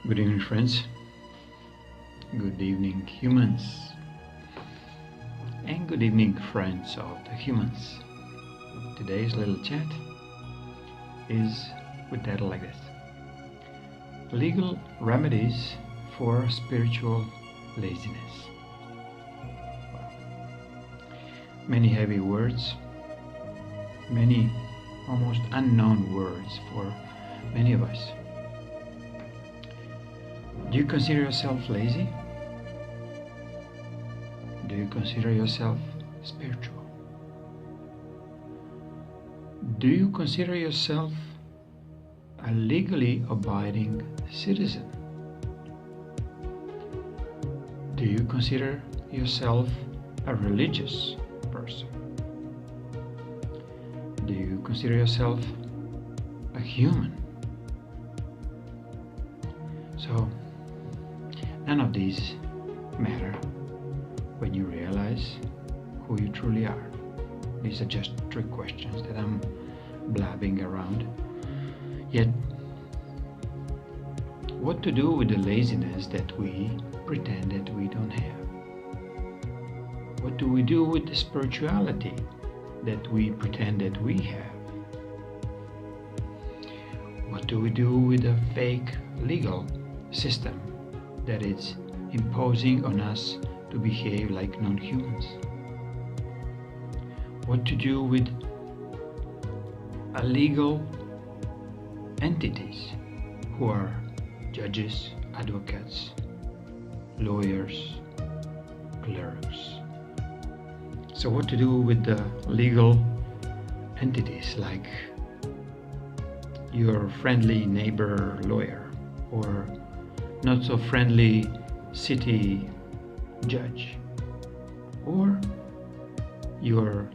Good evening, friends. Good evening, humans. And good evening, friends of the humans. Today's little chat is with title like this: Legal Remedies for Spiritual Laziness. Many heavy words, many almost unknown words for many of us. Do you consider yourself lazy? Do you consider yourself spiritual? Do you consider yourself a legally abiding citizen? Do you consider yourself a religious person? Do you consider yourself a human? So, none of these matter when you realize who you truly are. These are just trick questions that I'm blabbing around. Yet, what to do with the laziness that we pretend that we don't have? What do we do with the spirituality that we pretend that we have? What do we do with the fake legal system that is imposing on us to behave like non-humans? What to do with illegal entities who are judges, advocates, lawyers, clerks? So what to do with the legal entities like your friendly neighbor lawyer or not so friendly city judge, or your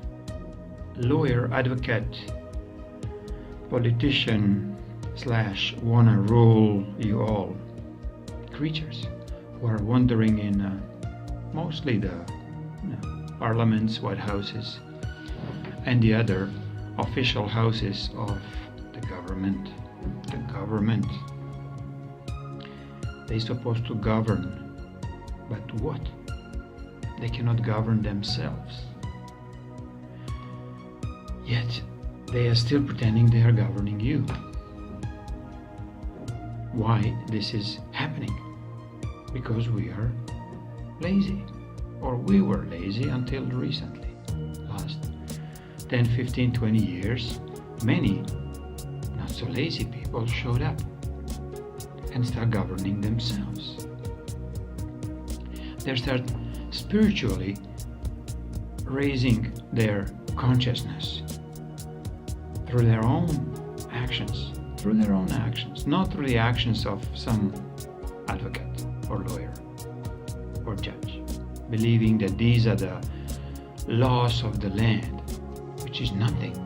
lawyer, advocate, politician / wanna rule you all creatures who are wandering in mostly the parliaments, White Houses, and the other official houses of the government. The government. They're supposed to govern, but what? They cannot govern themselves. Yet, they are still pretending they are governing you. Why this is happening? Because we are lazy, or we were lazy until recently. Last 10, 15, 20 years, many not so lazy people showed up and start governing themselves. They start spiritually raising their consciousness through their own actions, not through the actions of some advocate or lawyer or judge, believing that these are the laws of the land, which is nothing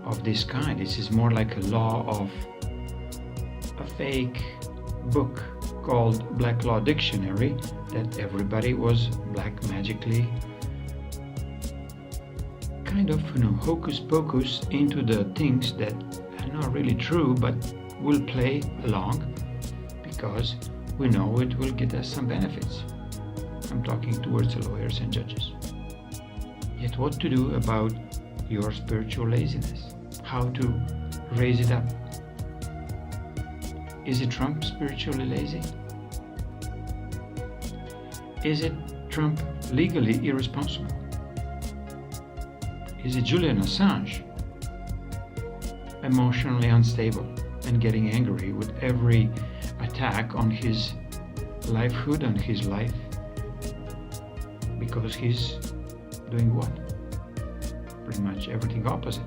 of this kind. This is more like a law of a fake book called Black Law Dictionary that everybody was black magically kind of hocus pocus into the things that are not really true but will play along because we know it will get us some benefits. I'm talking towards the lawyers and judges. Yet what to do about your spiritual laziness? How to raise it up? Is it Trump spiritually lazy? Is it Trump legally irresponsible? Is it Julian Assange emotionally unstable and getting angry with every attack on his livelihood, on his life? Because he's doing what? Pretty much everything opposite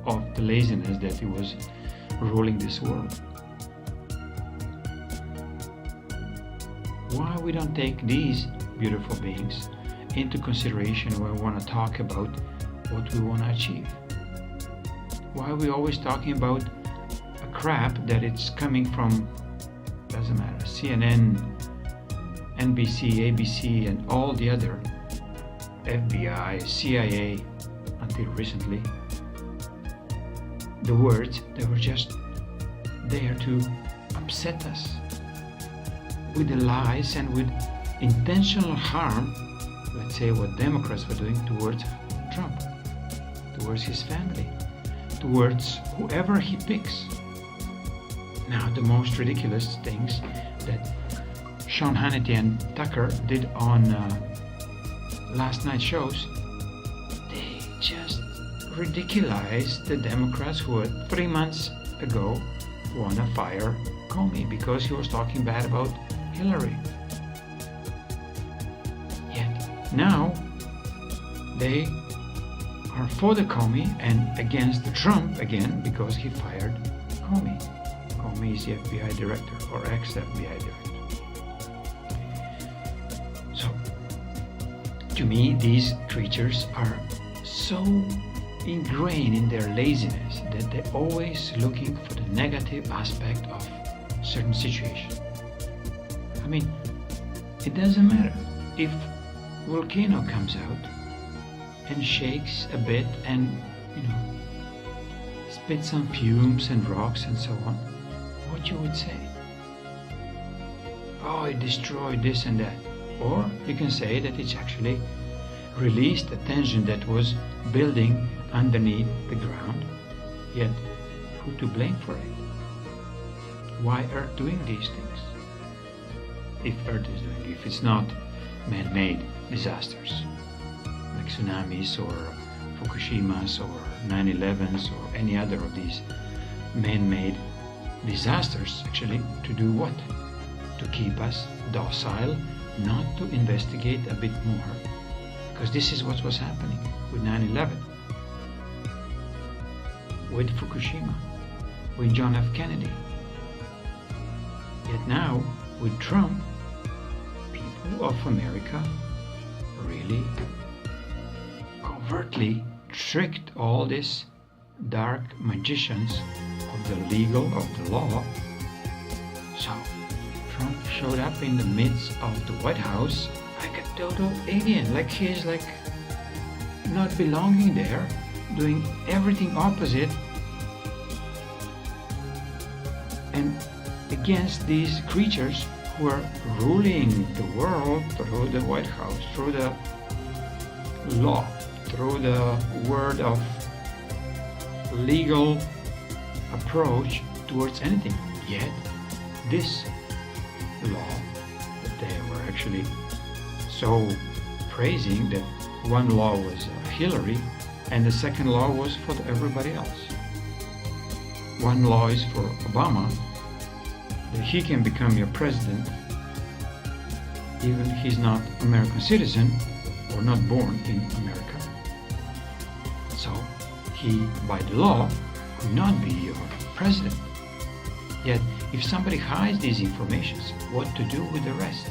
of the laziness that he was ruling this world. Why we don't take these beautiful beings into consideration when we want to talk about what we want to achieve? Why are we always talking about a crap that it's coming from, doesn't matter, CNN, NBC, ABC, and all the other, FBI, CIA, until recently? The words, they were just there to upset us with the lies and with intentional harm, let's say what Democrats were doing towards Trump, towards his family, towards whoever he picks. Now, the most ridiculous things that Sean Hannity and Tucker did on last night's shows, they just ridiculized the Democrats who had 3 months ago want to fire Comey because he was talking bad about Hillary. Yet now they are for the Comey and against the Trump again because he fired Comey. Comey is the FBI director or ex-FBI director. So, to me, these creatures are so ingrained in their laziness that they're always looking for the negative aspect of certain situation. I mean, it doesn't matter if volcano comes out and shakes a bit and, spits some fumes and rocks and so on, what you would say? Oh, it destroyed this and that. Or you can say that it's actually released the tension that was building underneath the ground. Yet, who to blame for it? Why Earth doing these things? If Earth is doing, if it's not man-made disasters like tsunamis or Fukushimas or 9/11s or any other of these man-made disasters, actually, to do what? To keep us docile, not to investigate a bit more, because this is what was happening with 9/11, with Fukushima, with John F. Kennedy. Yet now, with Trump, people of America really covertly tricked all these dark magicians of the legal, of the law. So Trump showed up in the midst of the White House like a total alien, like he's like not belonging there, doing everything opposite and against these creatures who are ruling the world through the White House, through the law, through the word of legal approach towards anything. Yet this law that they were actually so praising, that one law was Hillary and the second law was for everybody else. One law is for Obama, that he can become your president even if he's not American citizen or not born in America. So he, by the law, could not be your president. Yet, if somebody hides these informations, what to do with the rest?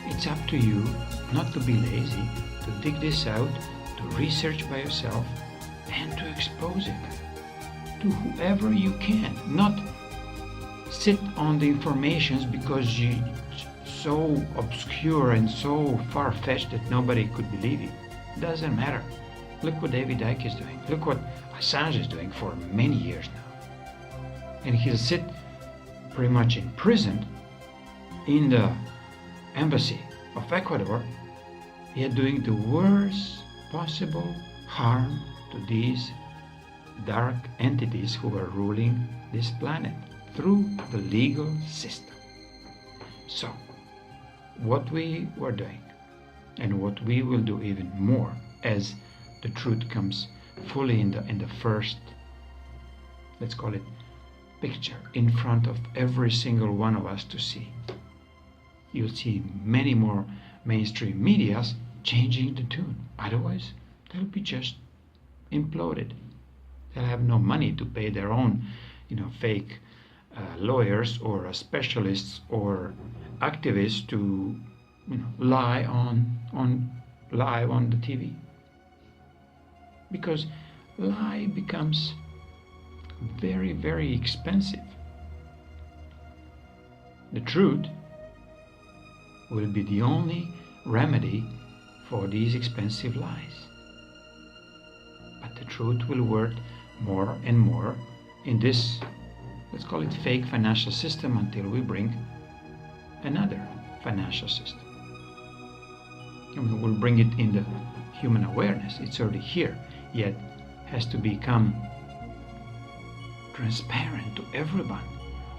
It's up to you not to be lazy, to dig this out, to research by yourself, and to expose it to whoever you can. Not sit on the informations because you're so obscure and so far-fetched that nobody could believe it. It doesn't matter. Look what David Icke is doing. Look what Assange is doing for many years now. And he'll sit pretty much imprisoned in the embassy of Ecuador, yet doing the worst possible harm to these dark entities who are ruling this planet through the legal system. So, what we were doing and what we will do even more as the truth comes fully in the first, let's call it, picture in front of every single one of us to see. You'll see many more mainstream medias changing the tune. Otherwise, they'll be just imploded. They'll have no money to pay their own, fake lawyers or specialists or activists to, lie on the TV. Because lie becomes very, very expensive. The truth will be the only remedy for these expensive lies. But the truth will work more and more in this let's call it fake financial system until we bring another financial system. And we'll bring it in the human awareness. It's already here, yet has to become transparent to everyone,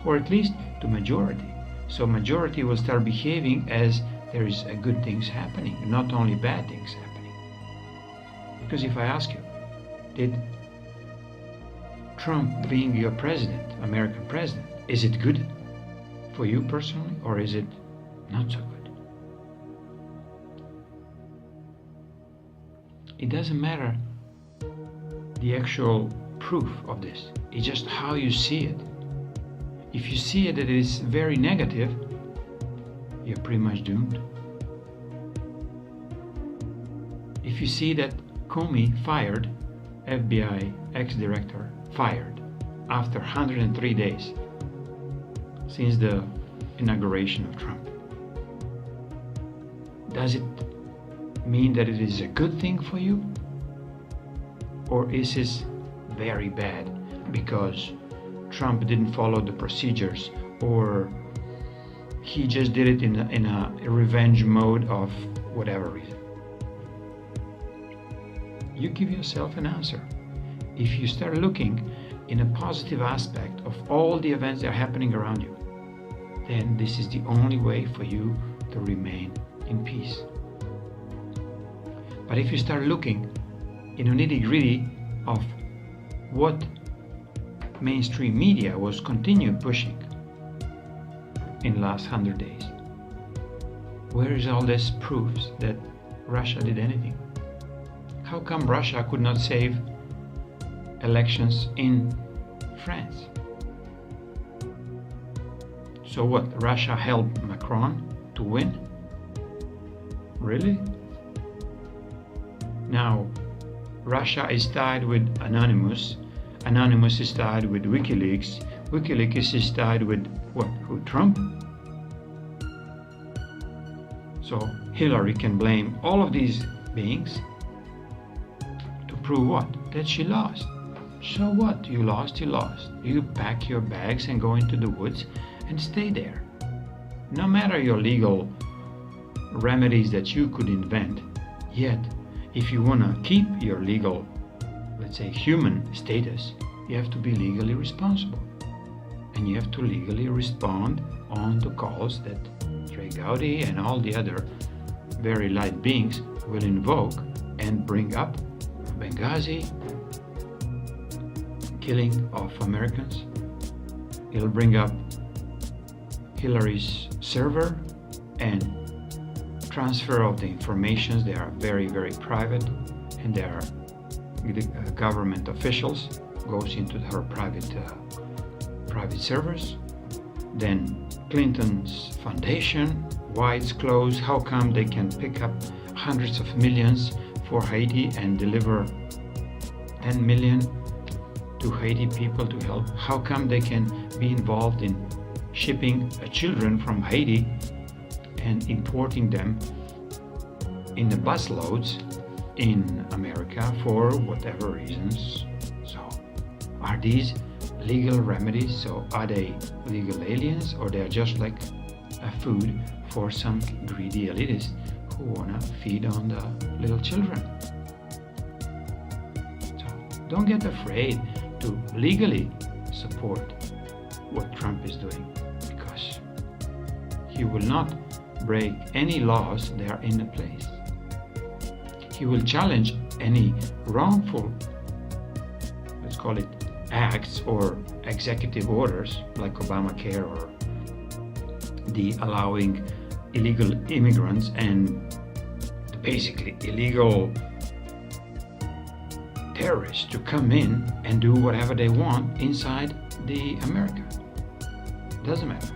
or at least to majority. So majority will start behaving as there is good things happening, not only bad things happening. Because if I ask you, did Trump being your president, American president, is it good for you personally, or is it not so good? It doesn't matter the actual proof of this. It's just how you see it. If you see it that it is very negative, you're pretty much doomed. If you see that Comey fired, FBI ex-director fired after 103 days since the inauguration of Trump, does it mean that it is a good thing for you? Or is this very bad because Trump didn't follow the procedures, or he just did it in a revenge mode of whatever reason? You give yourself an answer. If you start looking in a positive aspect of all the events that are happening around you, then this is the only way for you to remain in peace. But if you start looking in a nitty-gritty of what mainstream media was continuing pushing in the last 100 days, where is all this proofs that Russia did anything? How come Russia could not save elections in France? So what, Russia helped Macron to win? Really? Now, Russia is tied with Anonymous. Anonymous is tied with WikiLeaks. WikiLeaks is tied with what? Who? Trump? So Hillary can blame all of these beings to prove what? That she lost. So what? You lost, you lost. You pack your bags and go into the woods and stay there. No matter your legal remedies that you could invent, yet if you want to keep your legal, let's say, human status, you have to be legally responsible. And you have to legally respond on the calls that Trey Gowdy and all the other very light beings will invoke and bring up. Benghazi, killing of Americans. It'll bring up Hillary's server and transfer of the informations. They are very, very private, and they are government officials, goes into her private servers. Then Clinton's foundation, why it's closed, how come they can pick up hundreds of millions for Haiti and deliver 10 million to Haiti people to help? How come they can be involved in shipping children from Haiti and importing them in the bus loads in America for whatever reasons? So are these legal remedies? So are they legal aliens, or they're just like a food for some greedy elitists who wanna feed on the little children? So don't get afraid to legally support what Trump is doing, because he will not break any laws that are in the place. He will challenge any wrongful, let's call it, acts or executive orders like Obamacare or the allowing illegal immigrants and basically illegal terrorists to come in and do whatever they want inside the America. Doesn't matter.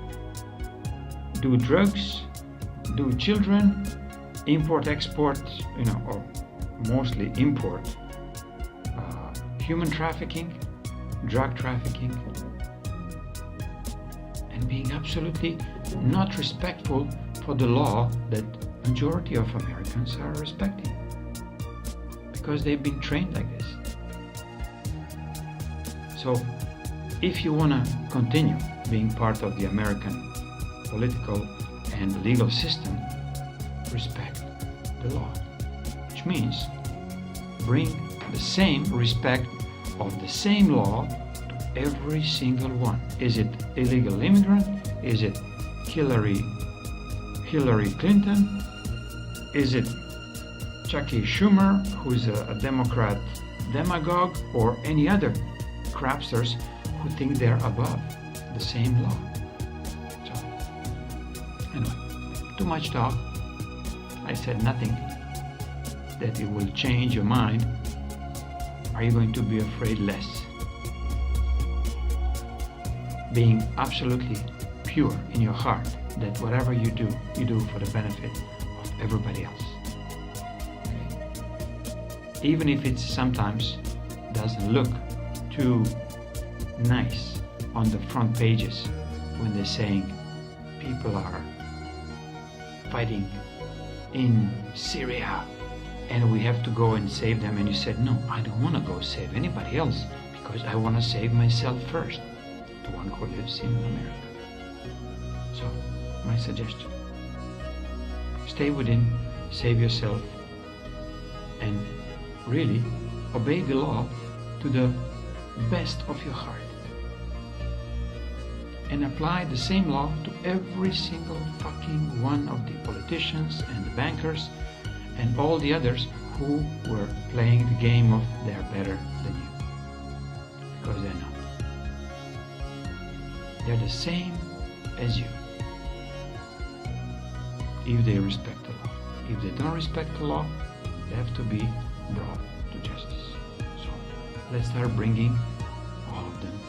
Do drugs, do children, import, export, or mostly import, human trafficking, drug trafficking, and being absolutely not respectful for the law that majority of Americans are respecting, because they've been trained like this. So if you want to continue being part of the American political and legal system, respect the law, which means bring the same respect of the same law to every single one. Is it illegal immigrant? Is it Hillary Clinton? Is it Chucky Schumer, who's a Democrat demagogue, or any other crapsters who think they're above the same law? So, anyway, too much talk. I said nothing that it will change your mind. Are you going to be afraid less? Being absolutely pure in your heart that whatever you do for the benefit of everybody else. Okay? Even if it sometimes doesn't look too nice on the front pages when they're saying people are fighting in Syria and we have to go and save them, and you said, no, I don't want to go save anybody else because I want to save myself first, the one who lives in America. So, my suggestion, stay within, save yourself, and really obey the law to the best of your heart. And apply the same law to every single fucking one of the politicians and the bankers and all the others who were playing the game of they're better than you. Because they're not. They're the same as you. If they respect the law. If they don't respect the law, they have to be brought to justice. So let's start bringing all of them